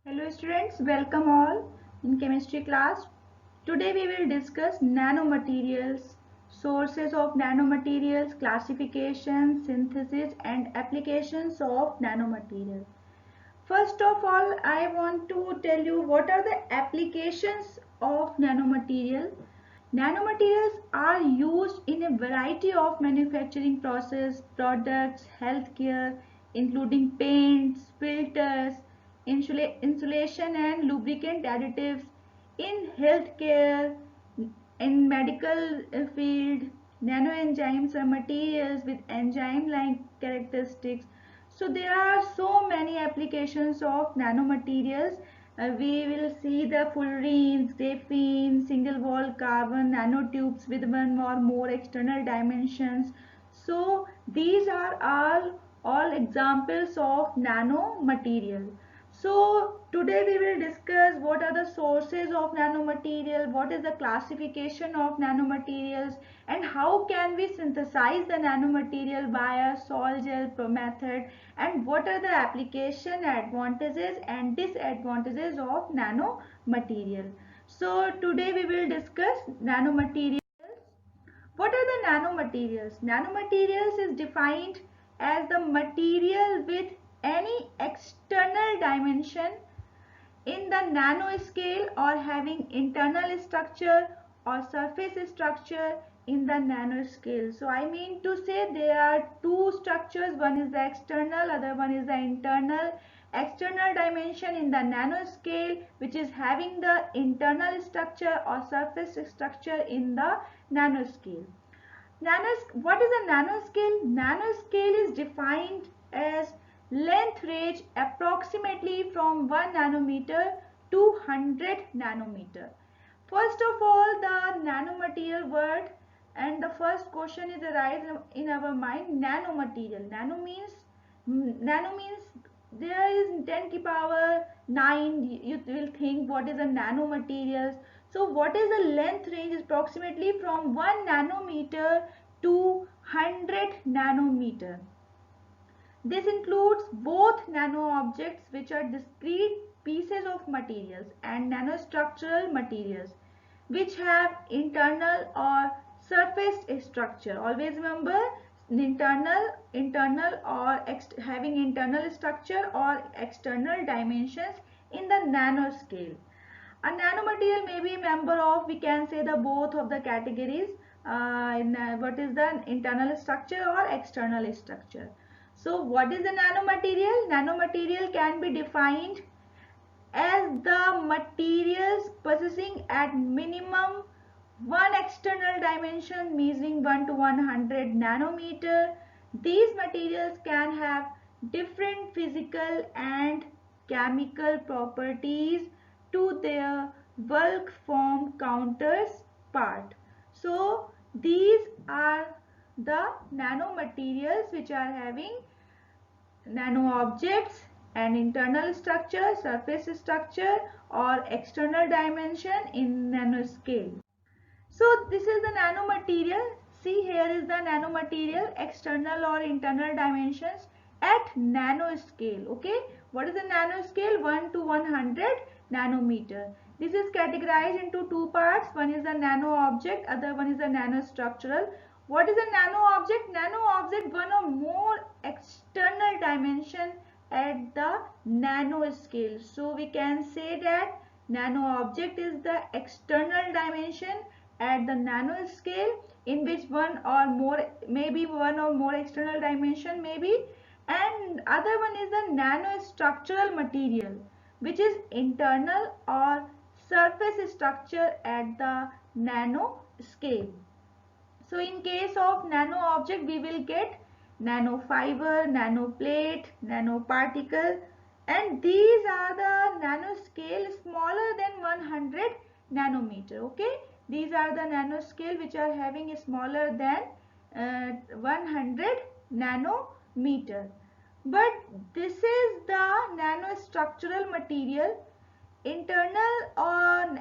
Hello students, welcome all in chemistry class. Today we will discuss nanomaterials, sources of nanomaterials, classification, synthesis and applications of nanomaterial. First of all, I want to tell you what are the applications of nanomaterial. Nanomaterials are used in a variety of manufacturing process, products, healthcare, including paints, filters, insulation and lubricant additives, in healthcare, in medical field. Nanoenzymes are materials with enzyme-like characteristics. So there are so many applications of nanomaterials. We will see the fullerenes, graphene, single wall carbon, nanotubes with one or more external dimensions. So these are all examples of nanomaterial. So today we will discuss what are the sources of nanomaterial, what is the classification of nanomaterials, and how can we synthesize the nanomaterial by a sol-gel method, and what are the application advantages and disadvantages of nanomaterial. So today we will discuss nanomaterials. What are the nanomaterials? Nanomaterials is defined as the material with any external dimension in the nanoscale or having internal structure or surface structure in the nanoscale. So I mean to say there are two structures, one is the external, other one is the internal. External dimension in the nanoscale, which is having the internal structure or surface structure in the nanoscale. What is a nanoscale? Nanoscale is defined as length range approximately from 1 nanometer to 100 nanometer. First of all, the nanomaterial word, and the first question is arise in our mind: nanomaterial. Nano means there is 10 to power 9. You will think what is a nanomaterials. So what is the length range? Is approximately from 1 nanometer to 100 nanometer. This includes both nano objects, which are discrete pieces of materials, and nanostructural materials which have internal or surface structure. Always remember, internal or having internal structure or external dimensions in the nanoscale. A nanomaterial may be a member of, we can say, the both of the categories. What is the internal structure or external structure? So what is the nanomaterial? Nanomaterial can be defined as the materials possessing at minimum one external dimension measuring 1 to 100 nanometer. These materials can have different physical and chemical properties to their bulk form counterpart. So these are the nanomaterials which are having nano objects and internal structure, surface structure or external dimension in nanoscale. So this is the nanomaterial. See, here is the nanomaterial, external or internal dimensions at nanoscale. Okay, what is the nanoscale? 1 to 100 nanometer. This is categorized into two parts. One is the nano object, other one is the nanostructural. What is a nano object? Nano object, one or more external dimension at the nanoscale. So we can say that nano object is the external dimension at the nanoscale, in which one or more, maybe one or more external dimension maybe, and other one is the nanostructural material, which is internal or surface structure at the nanoscale. So in case of nano object, we will get nanofiber, nanoplate, nanoparticle, and these are the nanoscale smaller than 100 nanometer. Okay, these are the nanoscale which are having a smaller than 100 nanometer. But this is the nanostructural material, internal or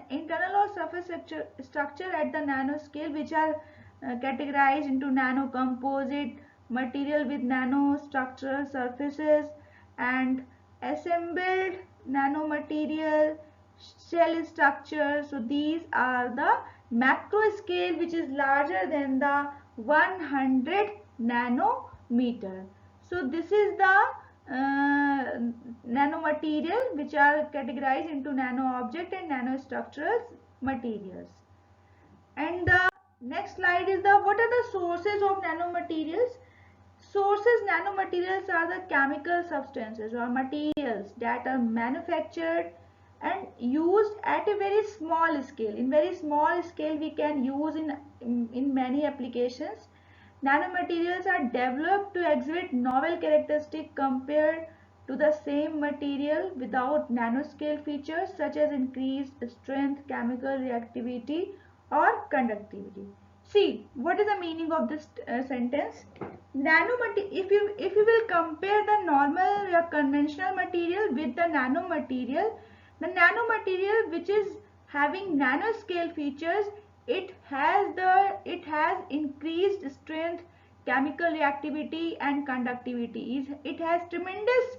surface structure at the nanoscale, which are categorized into nanocomposite material with nanostructural surfaces and assembled nanomaterial, shell structure. So these are the macro scale, which is larger than the 100 nanometer. So this is the nanomaterial, which are categorized into nano object and nanostructural materials. And the next slide is the what are the sources of nanomaterials. Sources nanomaterials are the chemical substances or materials that are manufactured and used at a very small scale. In very small scale we can use in many applications. Nanomaterials are developed to exhibit novel characteristics compared to the same material without nanoscale features such as increased strength, chemical reactivity or conductivity. See, what is the meaning of this sentence? If you will compare the normal conventional material with the nanomaterial, the nanomaterial which is having nanoscale features, it has increased strength, chemical reactivity and conductivity. It has tremendous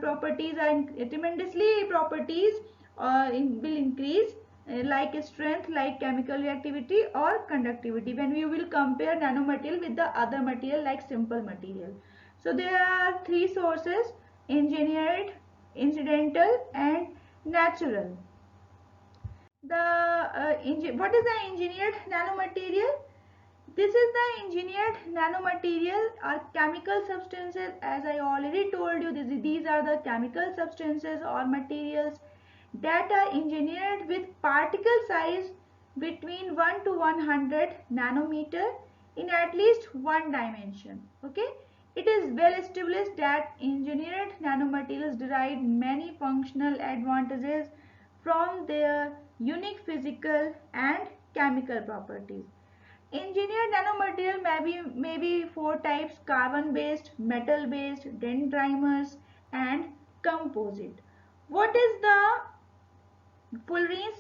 properties and tremendously properties will increase like strength, like chemical reactivity or conductivity when we will compare nanomaterial with the other material like simple material. So there are three sources: engineered, incidental and natural. What is the engineered nanomaterial? This is the engineered nanomaterial or chemical substances. As I already told you, these are the chemical substances or materials that are engineered with particle size between 1 to 100 nanometer in at least one dimension. Okay, it is well established that engineered nanomaterials derive many functional advantages from their unique physical and chemical properties. Engineered nanomaterial may be four types: carbon based, metal based, dendrimers and composite. What is the fullerenes?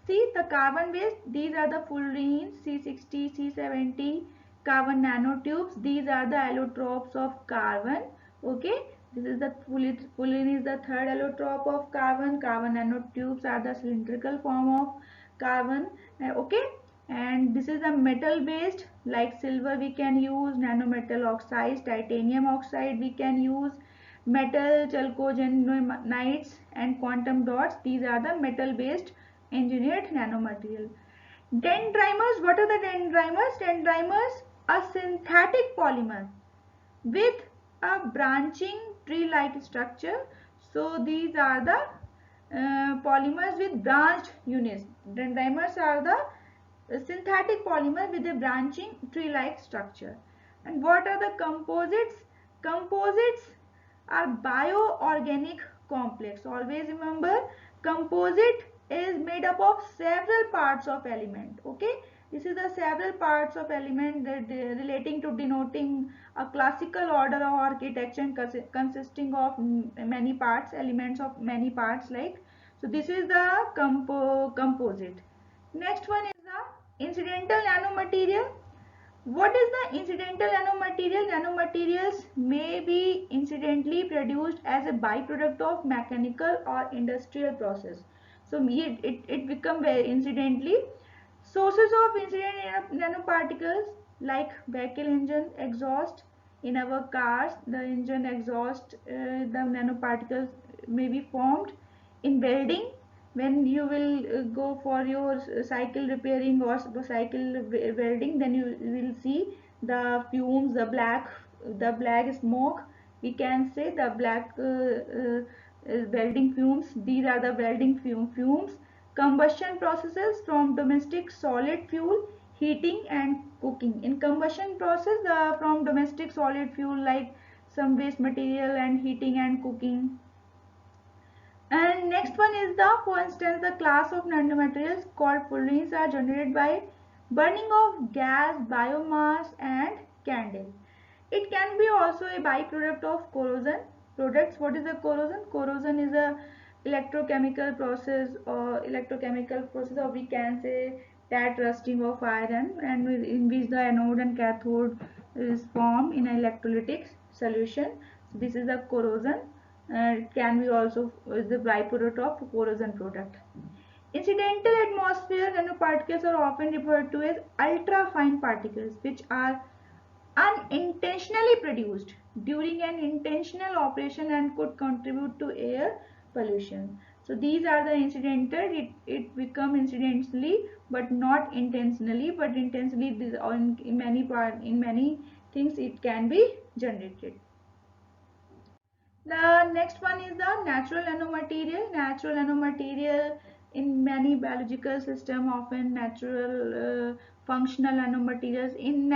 See, the carbon based, these are the fullerenes C60, C70, carbon nanotubes. These are the allotropes of carbon. Okay, this is the fullerene is the third allotrope of carbon. Carbon nanotubes are the cylindrical form of carbon. Okay, and this is a metal based, like silver we can use, nanometal oxides, titanium oxide we can use, metal chalcogenides and quantum dots. These are the metal based engineered nanomaterial. Dendrimers, what are the dendrimers? Dendrimers are synthetic polymer with a branching tree like structure. So these are the polymers with branched units. Dendrimers are the synthetic polymer with a branching tree like structure. And what are the composites? Composites are bioorganic complex. Always remember, composite is made up of several parts of element. Okay, this is the several parts of element that relating to denoting a classical order of architecture consisting of many parts, elements of many parts, like. So this is the composite. Next one is the incidental nanomaterial. What is the incidental nanomaterial? Nanomaterials may be incidentally produced as a byproduct of mechanical or industrial process. So it become very incidentally. Sources of incident nanoparticles like vehicle engine exhaust. In our cars, the engine exhaust, the nanoparticles may be formed. In welding, when you will go for your cycle repairing or cycle welding, then you will see the fumes, the black smoke, we can say the black welding fumes. These are the welding fumes. Combustion processes from domestic solid fuel, heating and cooking. In combustion process, from domestic solid fuel like some waste material and heating and cooking. And next one is the, for instance, the class of nanomaterials called fullerenes are generated by burning of gas, biomass and candle. It can be also a byproduct of corrosion products. What is a corrosion? Corrosion is a electrochemical process, or we can say that rusting of iron, and in which the anode and cathode is formed in an electrolytic solution. So this is the corrosion. It can be also the byproduct of corrosion product. Incidental atmosphere nanoparticles are often referred to as ultrafine particles, which are unintentionally produced during an intentional operation and could contribute to air pollution. So these are the incidental. It become incidentally, but not intentionally. But intentionally, in many things it can be generated. The next one is the natural nanomaterial. Natural nanomaterial in many biological system, often natural functional nanomaterials in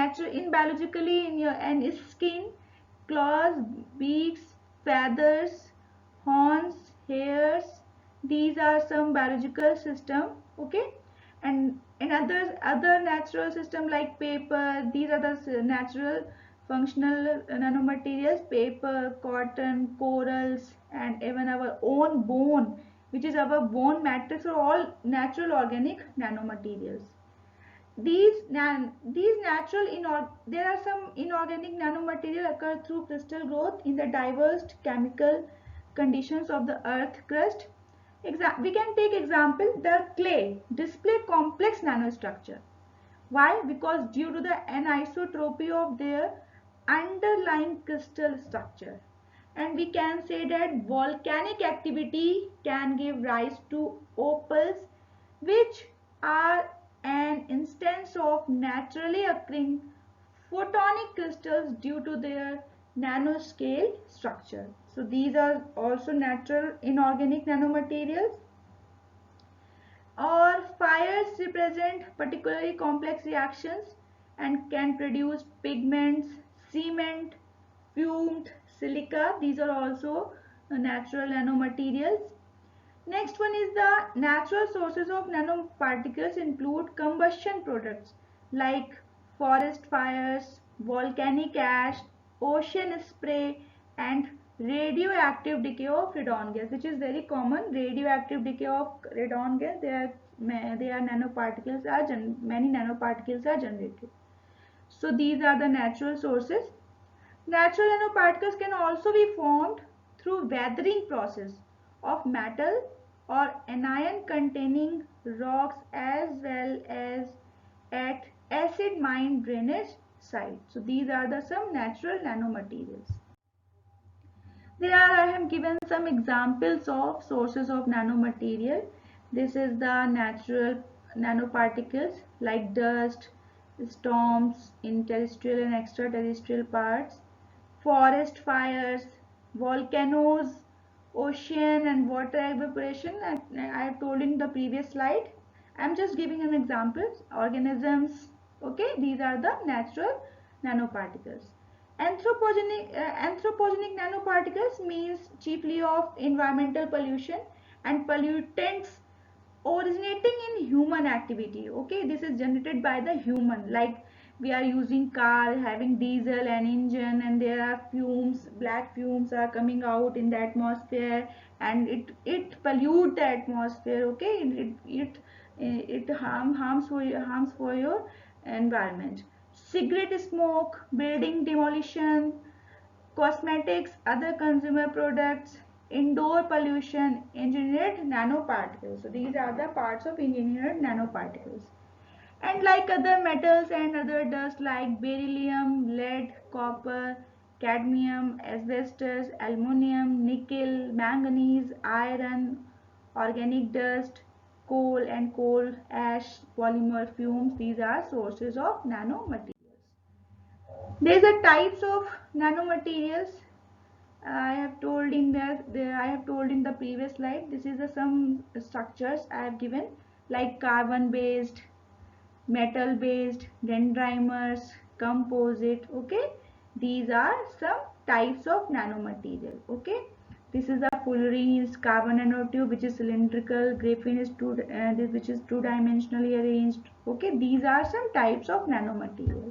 biologically in your and skin, claws, beaks, feathers, horns, hairs. These are some biological system. Okay, and in other natural system like paper, these are the natural functional nanomaterials, paper, cotton, corals, and even our own bone, which is our bone matrix, are all natural organic nanomaterials. These natural there are some inorganic nanomaterial occur through crystal growth in the diverse chemical conditions of the earth crust. We can take example, the clay display complex nanostructure. Why? Because due to the anisotropy of their underlying crystal structure. And we can say that volcanic activity can give rise to opals, which are an instance of naturally occurring photonic crystals due to their nanoscale structure. So these are also natural inorganic nanomaterials. Or fires represent particularly complex reactions and can produce pigments, cement, fumed silica. These are also natural nanomaterials. Next one is the natural sources of nanoparticles include combustion products like forest fires, volcanic ash, ocean spray, and radioactive decay of radon gas, which is very common. Radioactive decay of radon gas, they are nanoparticles many nanoparticles are generated. So these are the natural sources. Natural nanoparticles can also be formed through weathering process of metal or anion containing rocks, as well as at acid mine drainage sites. So these are the some natural nanomaterials. I have given some examples of sources of nanomaterial. This is the natural nanoparticles like dust, storms in terrestrial and extraterrestrial parts, forest fires, volcanoes, ocean and water evaporation. I have told in the previous slide. I am just giving an example. Organisms. Okay, these are the natural nanoparticles. Anthropogenic nanoparticles means chiefly of environmental pollution and pollutants originating in human activity. Okay, this is generated by the human, like we are using car having diesel and engine, and there are fumes, black fumes are coming out in the atmosphere, and it pollute the atmosphere. Okay, harms for your environment. Cigarette smoke, building demolition, cosmetics, other consumer products, indoor pollution, engineered nanoparticles. So these are the parts of engineered nanoparticles. And like other metals and other dust like beryllium, lead, copper, cadmium, asbestos, aluminium, nickel, manganese, iron, organic dust, coal and coal ash, polymer fumes, these are sources of nanomaterials. These are types of nanomaterials. I have told in I have told in the previous slide. This is some structures I have given, like carbon based, metal based, dendrimers, composite. Okay, these are some types of nanomaterial. Okay, this is a fullerenes carbon nanotube, which is cylindrical. Graphene is which is two-dimensionally arranged. Okay, these are some types of nanomaterial.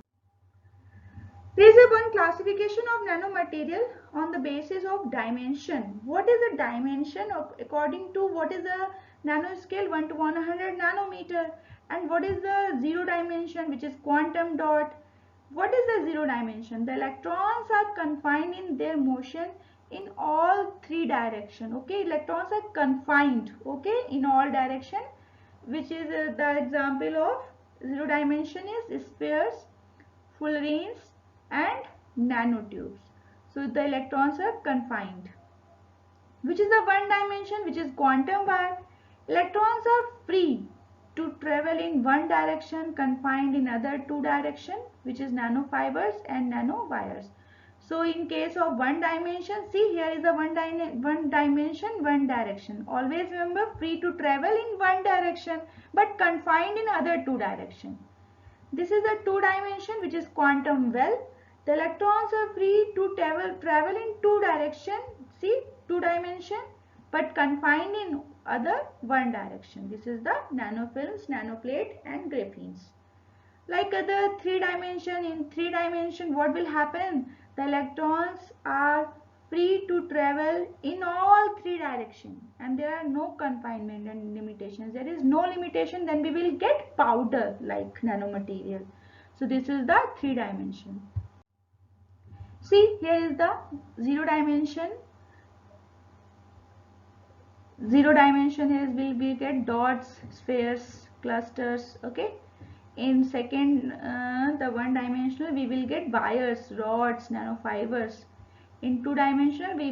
There is a one classification of nanomaterial on the basis of dimension. What is the dimension of, according to what is the nanoscale 1 to 100 nanometer, and what is the zero dimension, which is quantum dot. What is the zero dimension? The electrons are confined in their motion in all three direction. Okay, electrons are confined, okay, in all direction, which is the example of zero dimension is spheres, fullerenes and nanotubes. So the electrons are confined. Which is the one dimension, which is quantum wire. Electrons are free to travel in one direction, confined in other two direction, which is nanofibers and nanowires. So in case of one dimension, see here is the one dimension, one direction. Always remember, free to travel in one direction but confined in other two direction. This is the two dimension, which is quantum well. The electrons are free to travel in two direction. See, two dimension, but confined in other one direction. This is the nanofilms, nanoplate and graphenes. Like other three dimension, in three dimension, what will happen? The electrons are free to travel in all three directions, and there are no confinement and limitations. There is no limitation, then we will get powder like nanomaterial. So this is the three dimension. See, here is the zero dimension. Zero dimension is we get dots, spheres, clusters. Okay. In second, the one dimensional, we will get wires, rods, nanofibers. In two dimensional, we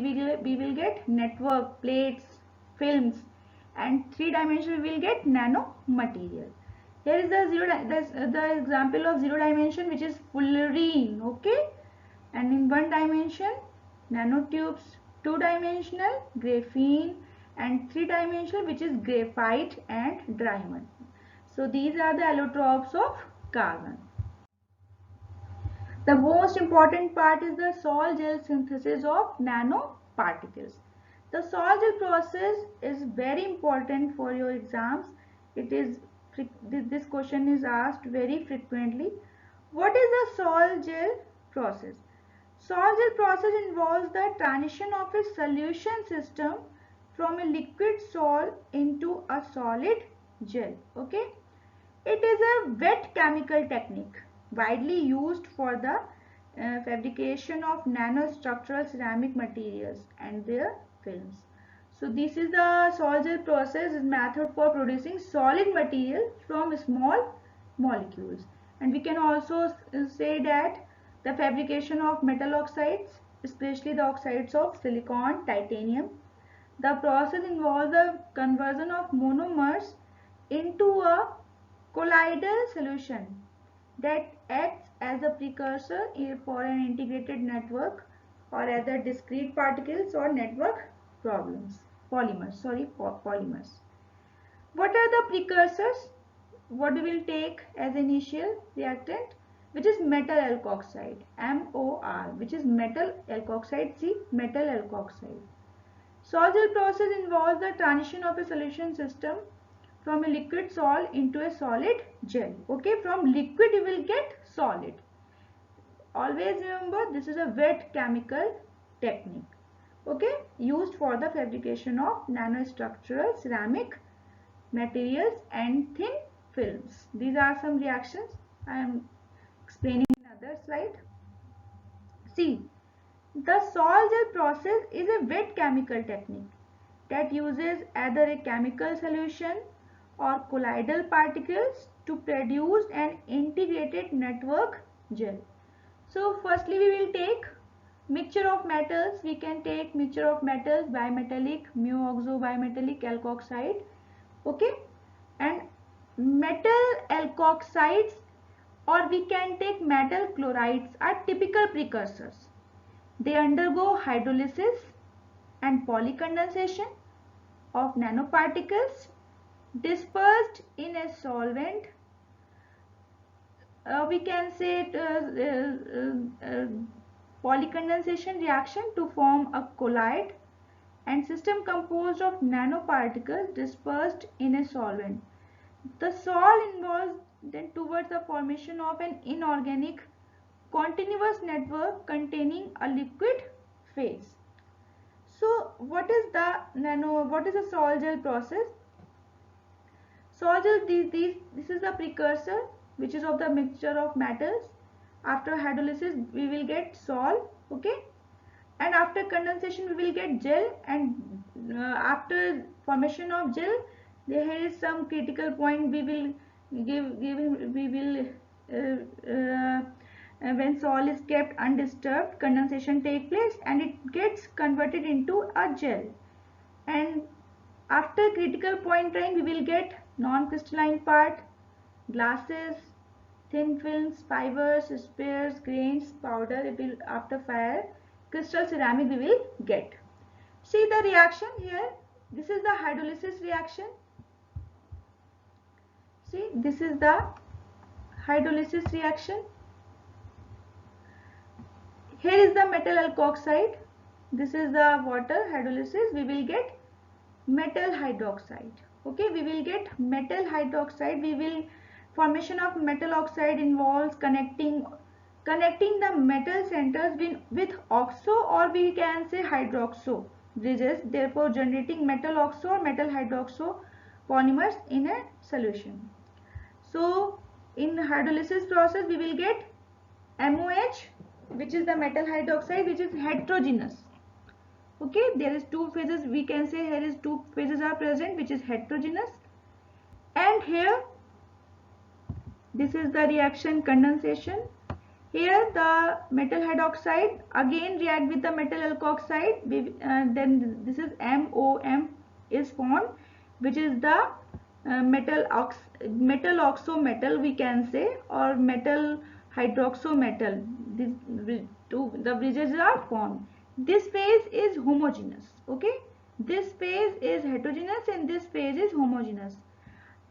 will get network, plates, films, and three dimensional we will get nanomaterial. Here is the example of zero dimension, which is fullerene. Okay, and in one dimension, nanotubes, two dimensional, graphene, and three dimensional, which is graphite and diamond. So these are the allotropes of carbon. The most important part is the sol-gel synthesis of nanoparticles. The sol-gel process is very important for your exams. This question is asked very frequently. What is the sol-gel process? Sol-gel process involves the transition of a solution system from a liquid sol into a solid gel. Okay. It is a wet chemical technique widely used for the fabrication of nanostructural ceramic materials and their films. So this is the sol-gel process, is method for producing solid material from small molecules. And we can also say that the fabrication of metal oxides, especially the oxides of silicon, titanium. The process involves the conversion of monomers into a colloidal solution that acts as a precursor for an integrated network or other discrete particles or network polymers. What are the precursors? What we will take as initial reactant, which is metal alkoxide, MOR, which is metal alkoxide, see, metal alkoxide. Sol-gel process involves the transition of a solution system from a liquid sol into a solid gel. Okay, from liquid you will get solid. Always remember, this is a wet chemical technique. Okay, used for the fabrication of nanostructural ceramic materials and thin films. These are some reactions I am explaining in another slide. See, the sol-gel process is a wet chemical technique that uses either a chemical solution or colloidal particles to produce an integrated network gel. So firstly we will take mixture of metals. We can take mixture of metals, bimetallic, mu-oxo bimetallic alkoxide. Okay, and metal alkoxides, or we can take metal chlorides, are typical precursors. They undergo hydrolysis and polycondensation of nanoparticles dispersed in a solvent. We can say polycondensation reaction to form a colloid and system composed of nanoparticles dispersed in a solvent. The sol involves then towards the formation of an inorganic continuous network containing a liquid phase. So what is the sol-gel process? Sol-gel, this is the precursor which is of the mixture of metals. After hydrolysis we will get sol. Okay, and after condensation we will get gel, and after formation of gel there is some critical point we will we will when soil is kept undisturbed, condensation take place and it gets converted into a gel. And after critical point time we will get non-crystalline part, glasses, thin films, fibers, spheres, grains, powder. It will after fire, crystal ceramic we will get. See the reaction here. This is the hydrolysis reaction. See, this is the hydrolysis reaction. Here is the metal alkoxide. This is the water hydrolysis. We will get metal hydroxide. Okay, we will get metal hydroxide. We will formation of metal oxide involves connecting the metal centers with oxo, or we can say hydroxo bridges, therefore generating metal oxo or metal hydroxo polymers in a solution. So in hydrolysis process we will get MOH, which is the metal hydroxide, which is heterogeneous. Okay, there is two phases, we can say here is two phases are present, which is heterogeneous. And here this is the reaction condensation. Here the metal hydroxide again react with the metal alkoxide, then this is MOM is formed, which is the metal oxo metal we can say, or metal hydroxo metal. The bridges are formed. This phase is homogeneous. Okay, this phase is heterogeneous and this phase is homogeneous.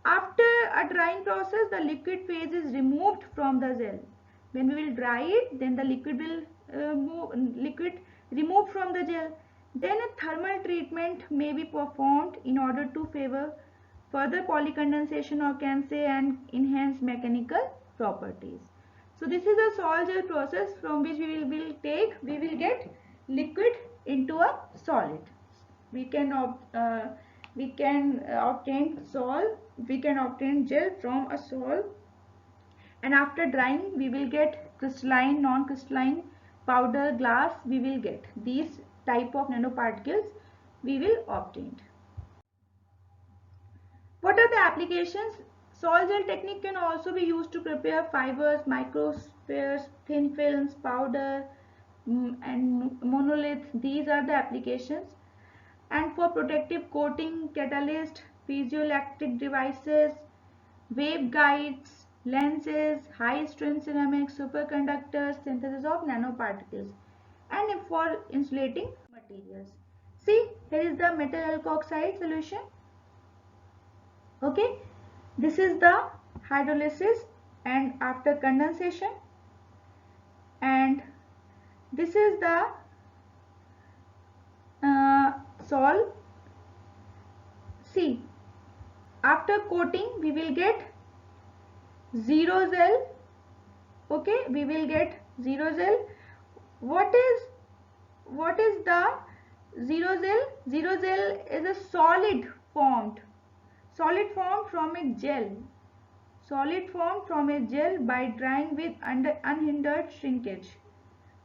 After a drying process, the liquid phase is removed from the gel. When we will dry it, then the liquid will liquid removed from the gel. Then a thermal treatment may be performed in order to favor further polycondensation, or can say and enhance mechanical properties. So this is a sol gel process from which we will get liquid into a solid. We can obtain sol, we can obtain gel from a sol, and after drying we will get crystalline, non-crystalline, powder, glass. We will get these type of nanoparticles we will obtain. What are the applications? Sol gel technique can also be used to prepare fibers, microspheres, thin films, powder, and monolith. These are the applications. And for protective coating, catalyst, piezoelectric devices, waveguides, lenses, high strength ceramics, superconductors, synthesis of nanoparticles, and for insulating materials. See, here is the metal alkoxide solution. Okay, this is the hydrolysis and after condensation, and this is the sol. See, after coating we will get zero gel. Okay, we will get zero gel. What is the zero gel? Zero gel is a solid formed from a gel. Solid formed from a gel by drying with unhindered shrinkage.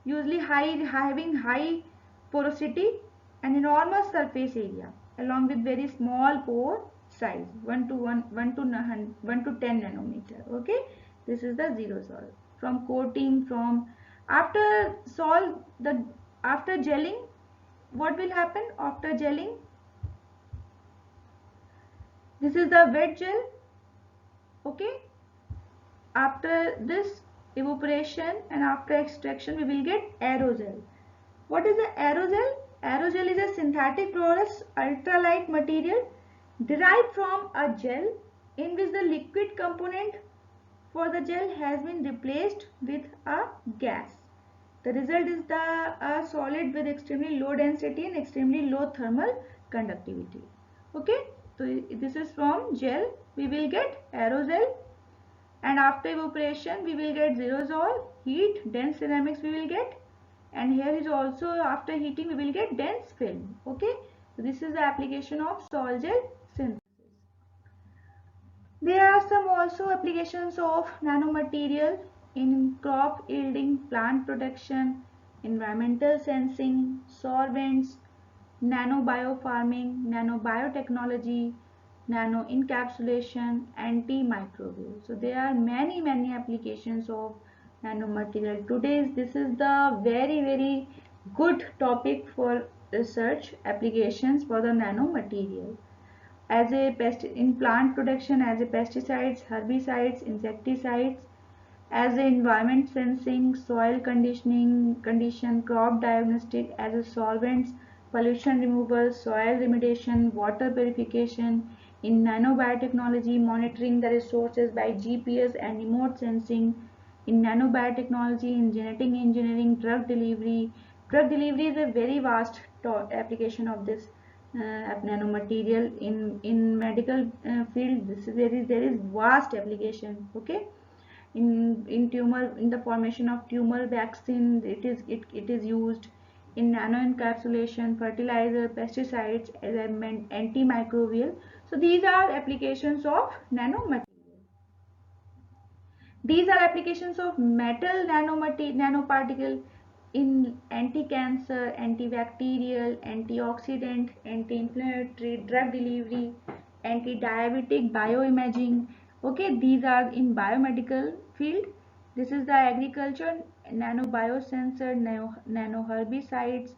Usually having high porosity and enormous surface area, along with very small pore size, 1 to 10 nanometer. Okay, this is the zero sol. From coating, from after sol, after gelling, what will happen after gelling? This is the wet gel. Okay, after this evaporation and after extraction we will get aerogel. What is the aerogel? Aerogel is a synthetic porous ultralight material derived from a gel in which the liquid component for the gel has been replaced with a gas. The result is a solid with extremely low density and extremely low thermal conductivity. Okay, so this is from gel. We will get aerogel, and after evaporation we will get zerosol. Heat, dense ceramics we will get, and here is also after heating we will get dense film. Okay, so this is the application of sol gel synthesis. There are some also applications of nanomaterial in crop yielding, plant protection, environmental sensing, solvents, nanobiopharming, nanobiotechnology, nanoencapsulation, antimicrobial. So there are many applications of nanomaterial. Today's this is the very good topic for research applications for the nanomaterial as a pest in plant production, as a pesticides, herbicides, insecticides, as a environment sensing, soil condition, crop diagnostic, as a solvents, pollution removal, soil remediation, water purification, in nanobiotechnology, monitoring the resources by GPS and remote sensing, in nanobiotechnology, in genetic engineering, drug delivery. Drug delivery is a very vast application of this nanomaterial in medical field. There is vast application. Okay, in tumor, in the formation of tumor vaccine, it is used in nano encapsulation, fertilizer, pesticides, as I meant, antimicrobial. So these are applications of nanomaterial. These are applications of metal nanoparticle in anti-cancer, antibacterial, antioxidant, anti-inflammatory, drug delivery, anti-diabetic, bioimaging. Okay, these are in biomedical field. This is the agriculture, nanobiosensor, nanoherbicides,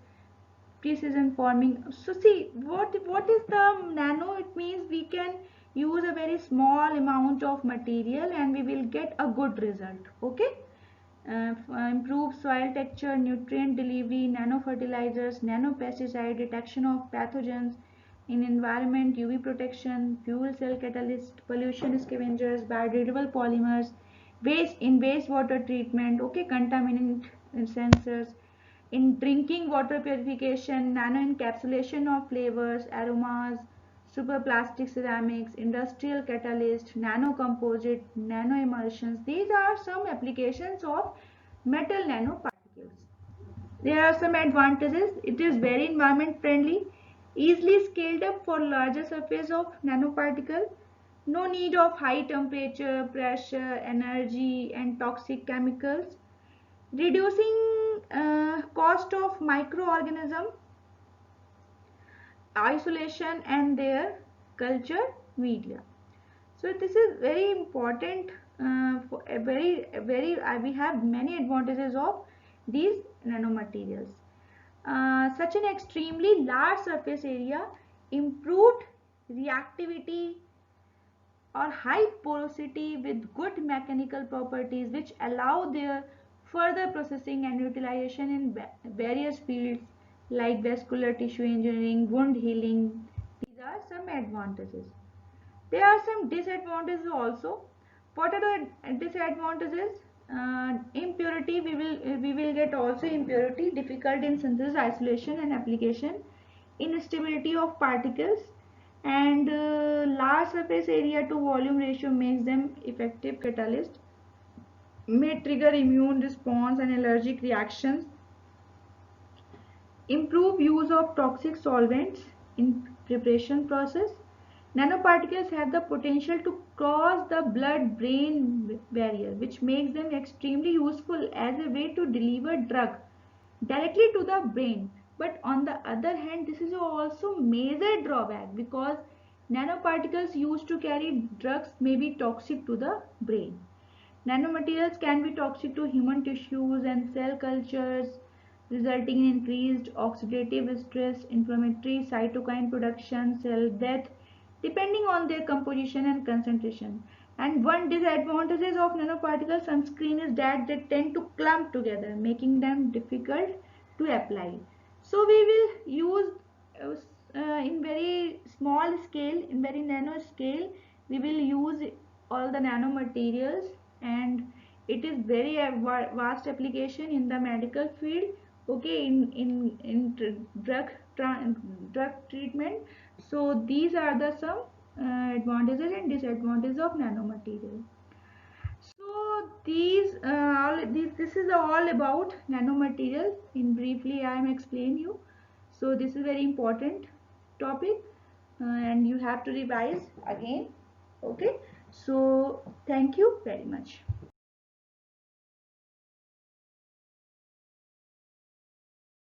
precision farming. So see, what is the nano? It means we can use a very small amount of material and we will get a good result. Okay, improve soil texture, nutrient delivery, nano fertilizers, nano pesticide, detection of pathogens in environment, UV protection, fuel cell catalyst, pollution scavengers, biodegradable polymers, wastewater treatment. Okay, contaminant sensors, in drinking water purification, nano encapsulation of flavors, aromas, superplastic ceramics, industrial catalyst, nano composite, nano emulsions. These are some applications of metal nanoparticles. There are some advantages. It is very environment friendly, easily scaled up for larger surface of nanoparticle. No need of high temperature, pressure, energy and toxic chemicals. Reducing cost of microorganism isolation and their culture media. So this is very important. For a very we have many advantages of these nanomaterials. Such an extremely large surface area, improved reactivity or high porosity with good mechanical properties which allow their further processing and utilization in various fields like vascular tissue engineering, wound healing. These are some advantages. There are some disadvantages also. What are the disadvantages? Impurity, we will get also impurity, difficult in synthesis, isolation and application, instability of particles, and large surface area to volume ratio makes them effective catalyst, may trigger immune response and allergic reactions, improve use of toxic solvents in preparation process. Nanoparticles have the potential to cross the blood-brain barrier, which makes them extremely useful as a way to deliver drug directly to the brain. But on the other hand, this is also major drawback because nanoparticles used to carry drugs may be toxic to the brain. Nanomaterials can be toxic to human tissues and cell cultures, resulting in increased oxidative stress, inflammatory cytokine production, cell death, depending on their composition and concentration. And one disadvantage of nanoparticle sunscreen is that they tend to clump together, making them difficult to apply. So we will use in very small scale, in very nano scale, we will use all the nanomaterials, and it is very vast application in the medical field. Okay, in drug treatment. So these are the some advantages and disadvantages of nanomaterial. So this is all about nanomaterial. In briefly, I am explain you. So this is very important topic, and you have to revise again. Okay. So thank you very much.